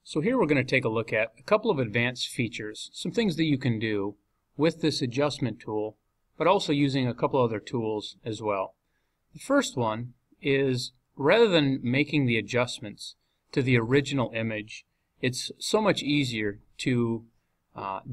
So here we're going to take a look at a couple of advanced features, some things that you can do with this adjustment tool, but also using a couple other tools as well. The first one is, rather than making the adjustments to the original image, it's so much easier to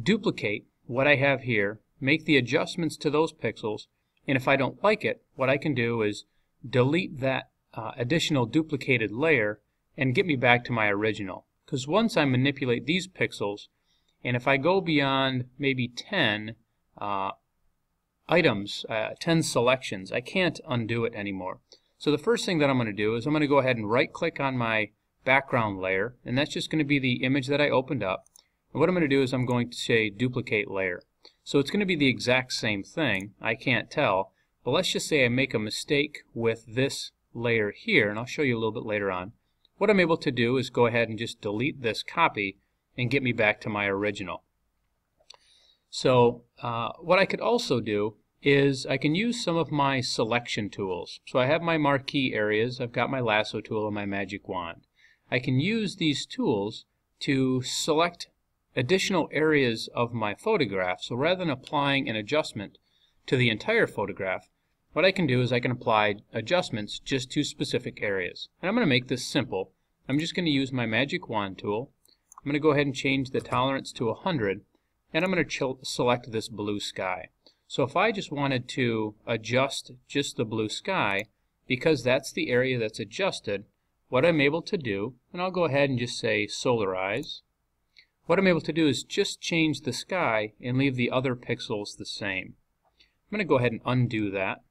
duplicate what I have here, make the adjustments to those pixels, and if I don't like it, what I can do is delete that additional duplicated layer and get me back to my original. Because once I manipulate these pixels, and if I go beyond maybe 10 items, 10 selections, I can't undo it anymore. So the first thing that I'm going to do is I'm going to go ahead and right click on my background layer, and that's just going to be the image that I opened up. And what I'm going to do is I'm going to say duplicate layer. So it's going to be the exact same thing. I can't tell, but let's just say I make a mistake with this layer here, and I'll show you a little bit later on. What I'm able to do is go ahead and just delete this copy and get me back to my original. So what I could also do is I can use some of my selection tools. So I have my marquee areas, I've got my lasso tool and my magic wand. I can use these tools to select additional areas of my photograph. So rather than applying an adjustment to the entire photograph, what I can do is I can apply adjustments just to specific areas. And I'm going to make this simple. I'm just going to use my magic wand tool. I'm going to go ahead and change the tolerance to 100, and I'm going to select this blue sky. So if I just wanted to adjust just the blue sky, because that's the area that's adjusted, what I'm able to do, and I'll go ahead and just say solarize, what I'm able to do is just change the sky and leave the other pixels the same. I'm going to go ahead and undo that,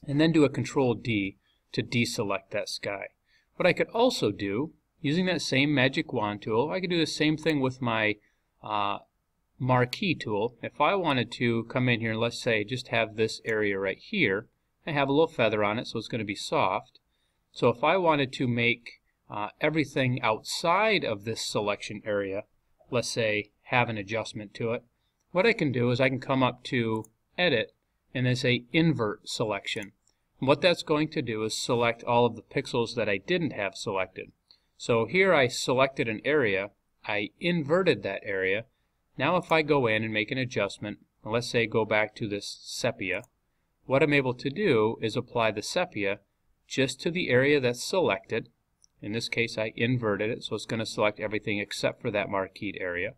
and then do a Control-D to deselect that sky. What I could also do, using that same magic wand tool, I could do the same thing with my marquee tool. If I wanted to come in here and let's say just have this area right here, I have a little feather on it so it's going to be soft. So if I wanted to make everything outside of this selection area, let's say have an adjustment to it, what I can do is I can come up to Edit and then say Invert Selection. And what that's going to do is select all of the pixels that I didn't have selected. So here I selected an area, I inverted that area. Now if I go in and make an adjustment, and let's say go back to this sepia, what I'm able to do is apply the sepia just to the area that's selected. In this case I inverted it, so it's going to select everything except for that marqueed area.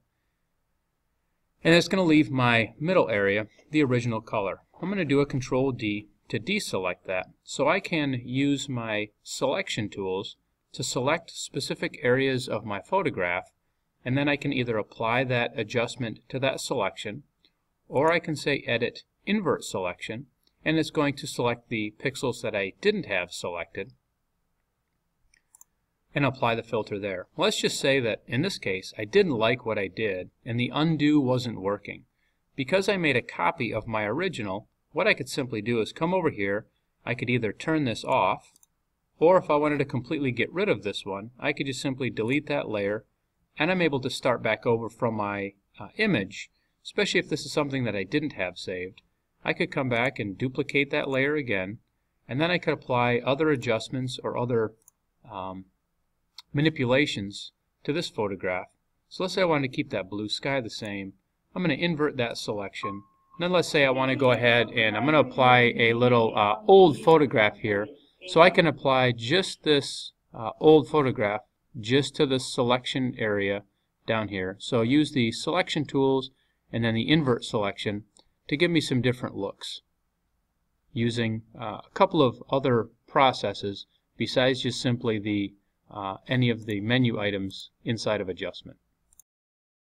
And it's going to leave my middle area the original color. I'm going to do a Control-D to deselect that. So I can use my selection tools to select specific areas of my photograph, and then I can either apply that adjustment to that selection, or I can say Edit Invert Selection, and it's going to select the pixels that I didn't have selected and apply the filter there. Let's just say that in this case I didn't like what I did and the undo wasn't working. Because I made a copy of my original, what I could simply do is come over here, I could either turn this off, or if I wanted to completely get rid of this one, I could just simply delete that layer, and I'm able to start back over from my image, especially if this is something that I didn't have saved. I could come back and duplicate that layer again, and then I could apply other adjustments or other manipulations to this photograph. So let's say I wanted to keep that blue sky the same. I'm going to invert that selection. And then let's say I want to go ahead and I'm going to apply a little old photograph here. So I can apply just this old photograph just to the selection area down here. So use the selection tools and then the invert selection to give me some different looks using a couple of other processes besides just simply the any of the menu items inside of adjustment.